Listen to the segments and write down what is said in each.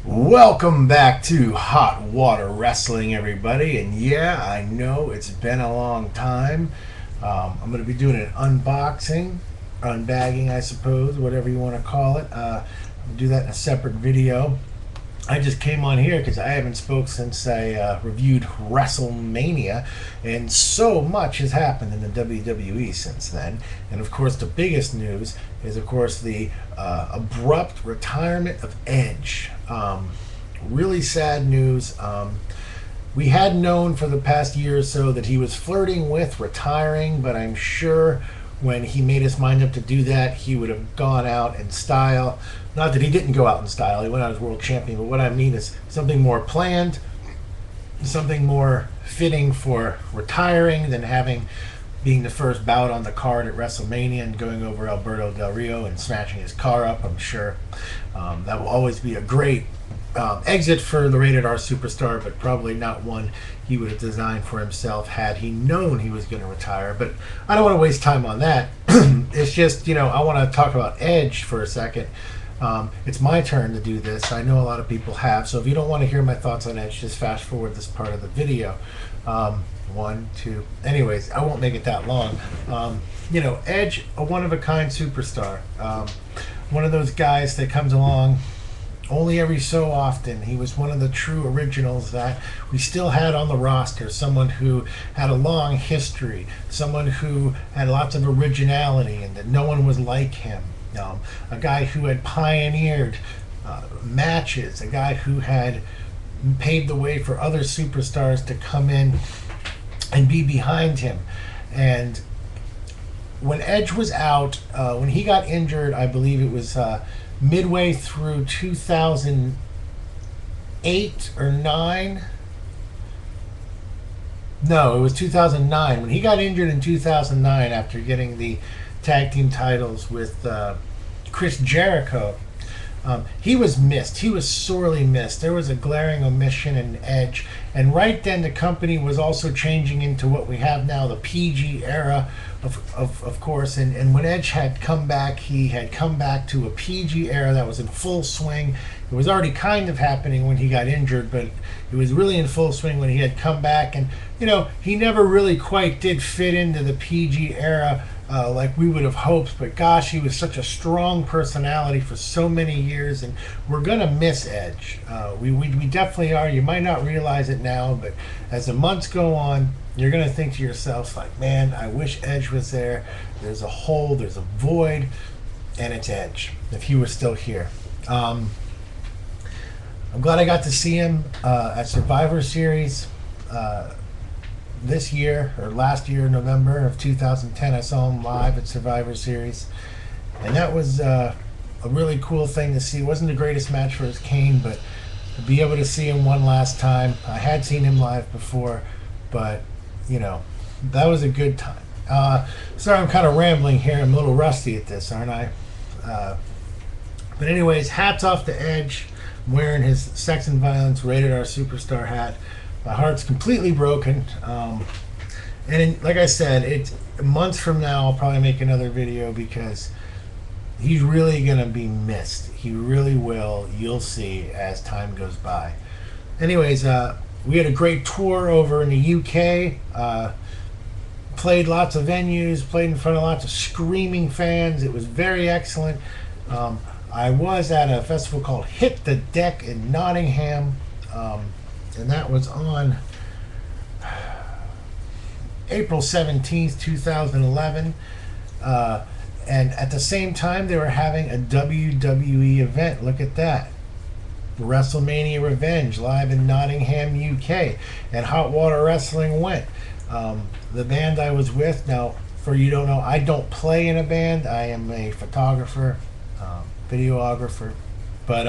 Welcome back to Hot Water Wrestling, everybody. And yeah, I know it's been a long time. I'm going to be doing an unboxing, unbagging, I suppose, whatever you want to call it. I'll do that in a separate video. I just came on here because I haven't spoke since I reviewed WrestleMania, and so much has happened in the WWE since then. And of course, the biggest news is, of course, the abrupt retirement of Edge. Really sad news. We had known for the past year or so that he was flirting with retiring, but I'm sure when he made his mind up to do that, he would have gone out in style. Not that he didn't go out in style, he went out as world champion, but what I mean is something more planned, something more fitting for retiring than being the first bout on the card at WrestleMania and going over Alberto Del Rio and smashing his car up. I'm sure that will always be a great exit for the rated R superstar, but probably not one he would have designed for himself had he known he was going to retire. But I don't want to waste time on that. It's just, I want to talk about Edge for a second. It's my turn to do this. I know a lot of people have, so if you don't want to hear my thoughts on Edge, just fast forward this part of the video. One, two. Anyways, I won't make it that long. Edge, a one-of-a-kind superstar. One of those guys that comes along only every so often. He was one of the true originals that we still had on the roster. Someone who had a long history. Someone who had lots of originality and that no one was like him. A guy who had pioneered matches. A guy who had paved the way for other superstars to come in and be behind him. And when Edge was out, when he got injured, I believe it was midway through 2008 or 9. No, it was 2009. When he got injured in 2009 after getting the tag team titles with Chris Jericho, he was missed. He was sorely missed. There was a glaring omission in Edge. And right then the company was also changing into what we have now, the PG era, of course. And when Edge had come back, he had come back to a PG era that was in full swing. It was already kind of happening when he got injured, but it was really in full swing when he had come back. And, he never really quite did fit into the PG era like we would have hoped, but gosh, he was such a strong personality for so many years, and we're gonna miss Edge. We definitely are. You might not realize it now, but as the months go on, you're gonna think to yourself, like, man, I wish Edge was there. There's a hole, there's a void, and it's Edge if he was still here. I'm glad I got to see him at Survivor Series this year, or last year, November of 2010. I saw him live at Survivor Series, and that was a really cool thing to see. It wasn't the greatest match for his Kane, but to be able to see him one last time. I had seen him live before, but that was a good time. Sorry, I'm kind of rambling here. I'm a little rusty at this, aren't I? But anyways, hats off to Edge. I'm wearing his Sex and Violence Rated R Superstar hat. My heart's completely broken. Like I said, months from now I'll probably make another video because he's really going to be missed. He really will. You'll see as time goes by. Anyways, we had a great tour over in the UK. Played lots of venues, played in front of lots of screaming fans. It was very excellent. I was at a festival called Hit the Deck in Nottingham. And that was on April 17th, 2011. And at the same time, they were having a WWE event. Look at that. WrestleMania Revenge, live in Nottingham, UK. And Hot Water Wrestling went. The band I was with, now, for you don't know, I don't play in a band. I am a photographer, videographer. But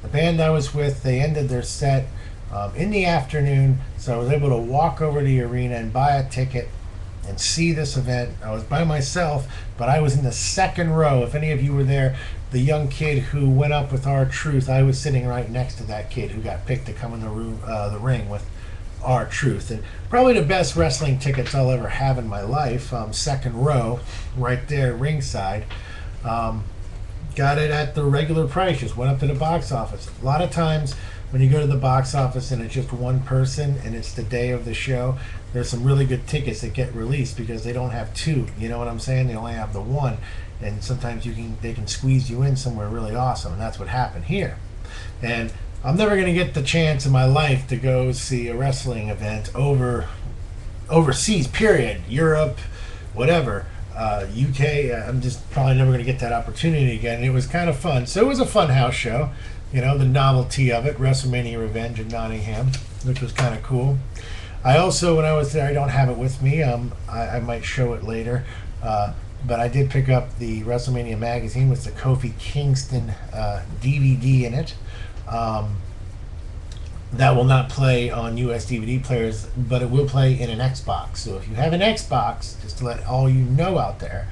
the band I was with, they ended their set in the afternoon, so I was able to walk over to the arena and buy a ticket and see this event. I was by myself, but I was in the second row. If any of you were there, the young kid who went up with R-Truth, I was sitting right next to that kid who got picked to come in the ring with R-Truth. And probably the best wrestling tickets I'll ever have in my life. Second row, right there, ringside. got it at the regular price, just went up to the box office. A lot of times when you go to the box office and it's just one person and it's the day of the show, there's some really good tickets that get released because they don't have two. You know what I'm saying? They only have the one. And sometimes they can squeeze you in somewhere really awesome, and that's what happened here. And I'm never going to get the chance in my life to go see a wrestling event overseas, period. Europe, whatever. UK, I'm just probably never going to get that opportunity again. It was kind of fun. So it was a fun house show. You know, the novelty of it, WrestleMania Revenge in Nottingham, which was kind of cool. I also, when I was there, I don't have it with me. I might show it later. But I did pick up the WrestleMania magazine with the Kofi Kingston DVD in it. That will not play on US DVD players, but it will play in an Xbox. So if you have an Xbox, just to let all you know out there,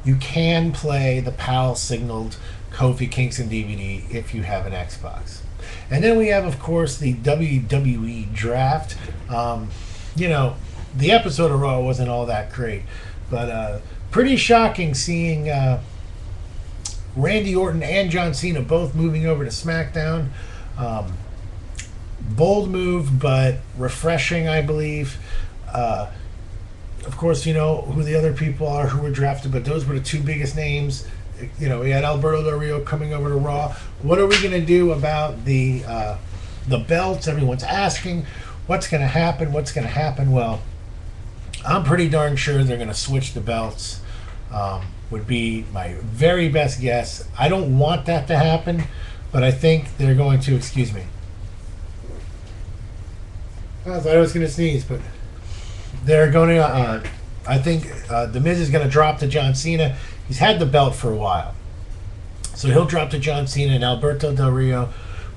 you can play the PAL signaled Kofi Kingston DVD if you have an Xbox. And then we have, of course, the WWE Draft. You know, the episode of Raw wasn't all that great, but pretty shocking seeing Randy Orton and John Cena both moving over to SmackDown. Bold move, but refreshing, I believe. Of course, you know who the other people are who were drafted, but those were the two biggest names. You know, we had Alberto Del Rio coming over to Raw. What are we going to do about the belts? Everyone's asking, what's going to happen? What's going to happen? Well, I'm pretty darn sure they're going to switch the belts. Would be my very best guess. I don't want that to happen, but I think they're going to. Excuse me. I thought I was going to sneeze, but they're going to. I think The Miz is going to drop to John Cena. He's had the belt for a while, so he'll drop to John Cena, and Alberto Del Rio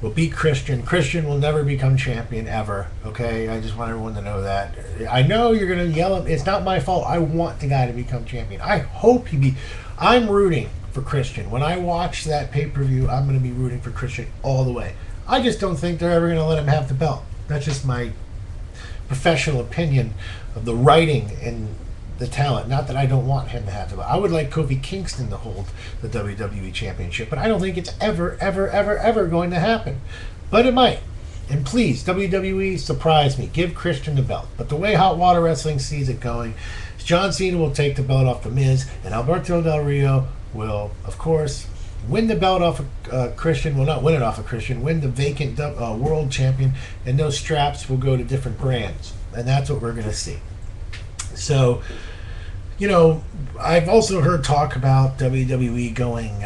will beat Christian. Christian will never become champion ever. Okay, I just want everyone to know that. I know you're going to yell at. It's not my fault. I want the guy to become champion. I hope he be. I'm rooting for Christian. When I watch that pay-per-view, I'm going to be rooting for Christian all the way. I just don't think they're ever going to let him have the belt. That's just my professional opinion of the writing and the talent. Not that I don't want him to have the belt. I would like Kofi Kingston to hold the WWE Championship, but I don't think it's ever going to happen. But it might. And please, WWE, surprise me. Give Christian the belt. But the way Hot Water Wrestling sees it going, John Cena will take the belt off The Miz, and Alberto Del Rio will, of course, win the belt off of Christian. Well, not win it off of Christian. Win the vacant world champion, and those straps will go to different brands. And that's what we're going to see. So, you know, I've also heard talk about WWE going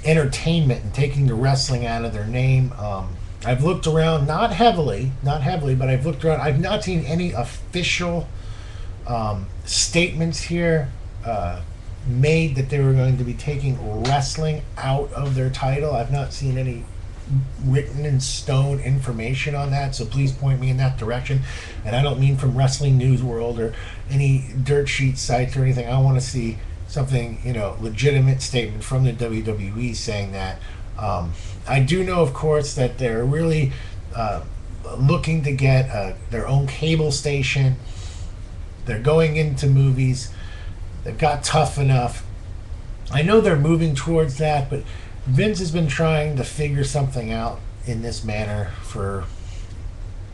entertainment and taking the wrestling out of their name. I've looked around, not heavily, but I've looked around. I've not seen any official statements here made that they were going to be taking wrestling out of their title. I've not seen any written in stone information on that, so please point me in that direction. And I don't mean from Wrestling News World or any dirt sheet sites or anything. I want to see something, you know, legitimate statement from the WWE saying that. I do know, of course, that they're really looking to get their own cable station. They're going into movies. They've got Tough Enough. I know they're moving towards that, but Vince has been trying to figure something out in this manner for,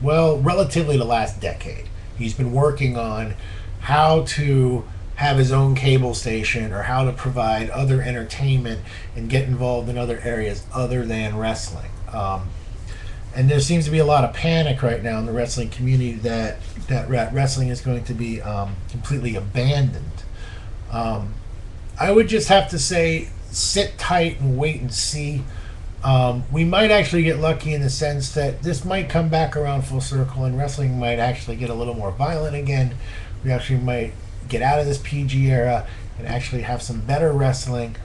well, relatively the last decade. He's been working on how to have his own cable station or how to provide other entertainment and get involved in other areas other than wrestling. And there seems to be a lot of panic right now in the wrestling community that wrestling is going to be completely abandoned. I would just have to say, sit tight and wait and see. We might actually get lucky in the sense that this might come back around full circle and wrestling might actually get a little more violent again. We actually might get out of this PG era and actually have some better wrestling.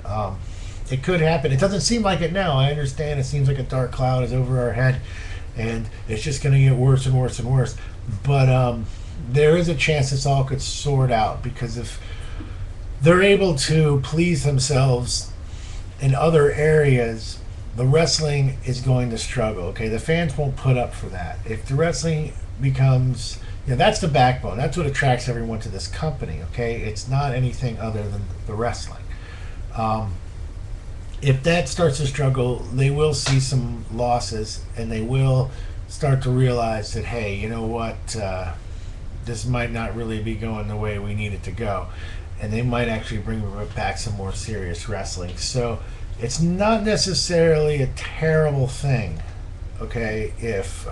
It could happen. It doesn't seem like it now. I understand it seems like a dark cloud is over our head and it's just going to get worse and worse and worse. But there is a chance this all could sort out, because if they're able to please themselves in other areas, the wrestling is going to struggle. Okay, the fans won't put up for that. If the wrestling becomes, you know, that's the backbone. That's what attracts everyone to this company. Okay, it's not anything other than the wrestling. if that starts to struggle, they will see some losses, and they will start to realize that, hey, you know what, this might not really be going the way we need it to go, and they might actually bring back some more serious wrestling. So it's not necessarily a terrible thing, okay, if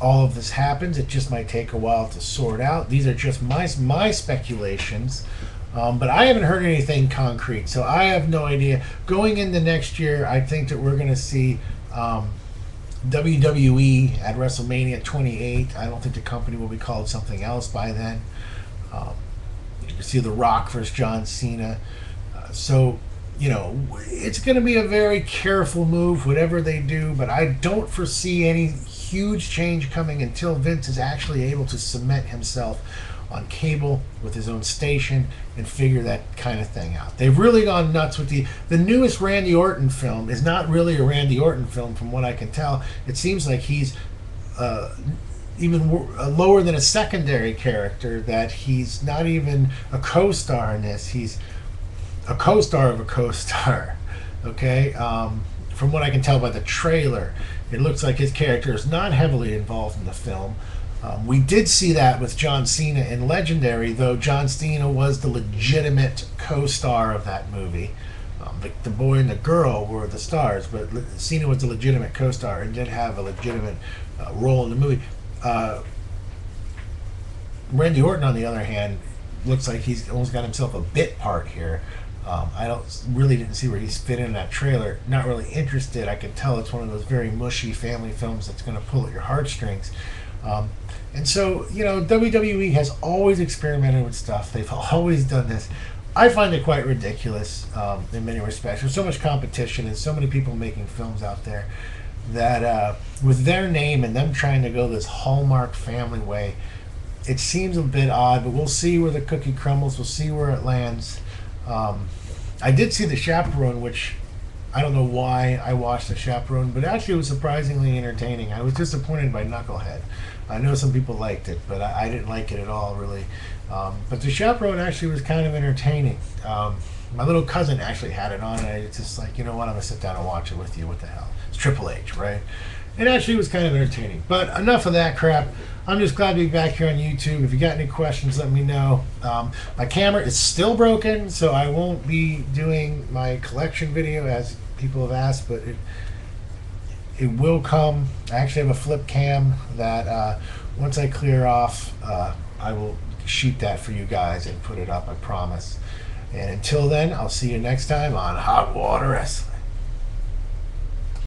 all of this happens. It just might take a while to sort out. These are just my speculations. But I haven't heard anything concrete, so I have no idea. Going into next year, I think that we're going to see WWE at WrestleMania 28. I don't think the company will be called something else by then. You can see The Rock versus John Cena. So, you know, it's going to be a very careful move, whatever they do, but I don't foresee any huge change coming until Vince is actually able to cement himself on cable with his own station and figure that kind of thing out. They've really gone nuts with the newest Randy Orton film is not really a Randy Orton film from what I can tell. It seems like he's even lower than a secondary character, that he's not even a co-star in this. He's a co-star of a co-star. Okay, from what I can tell by the trailer, it looks like his character is not heavily involved in the film. We did see that with John Cena in Legendary, though John Cena was the legitimate co-star of that movie. The boy and the girl were the stars, but Cena was the legitimate co-star and did have a legitimate role in the movie. Randy Orton, on the other hand, looks like he's almost got himself a bit part here. I didn't see where he's fit in that trailer. Not really interested. I can tell it's one of those very mushy family films that's going to pull at your heartstrings. And so, you know, WWE has always experimented with stuff. They've always done this. I find it quite ridiculous in many respects. There's so much competition and so many people making films out there that with their name and them trying to go this Hallmark family way, it seems a bit odd, but we'll see where the cookie crumbles. We'll see where it lands. I did see The Chaperone, which I don't know why I watched The Chaperone, but actually it was surprisingly entertaining. I was disappointed by Knucklehead. I know some people liked it, but I didn't like it at all, really. But The Chaperone actually was kind of entertaining. My little cousin actually had it on, and I was just like, you know what, I'm going to sit down and watch it with you. What the hell? It's Triple H, right? It actually was kind of entertaining. But enough of that crap. I'm just glad to be back here on YouTube. If you got any questions, let me know. My camera is still broken, so I won't be doing my collection video as people have asked, but it will come. I actually have a flip cam that once I clear off, I will shoot that for you guys and put it up, I promise. And until then, I'll see you next time on Hot Water Wrestling.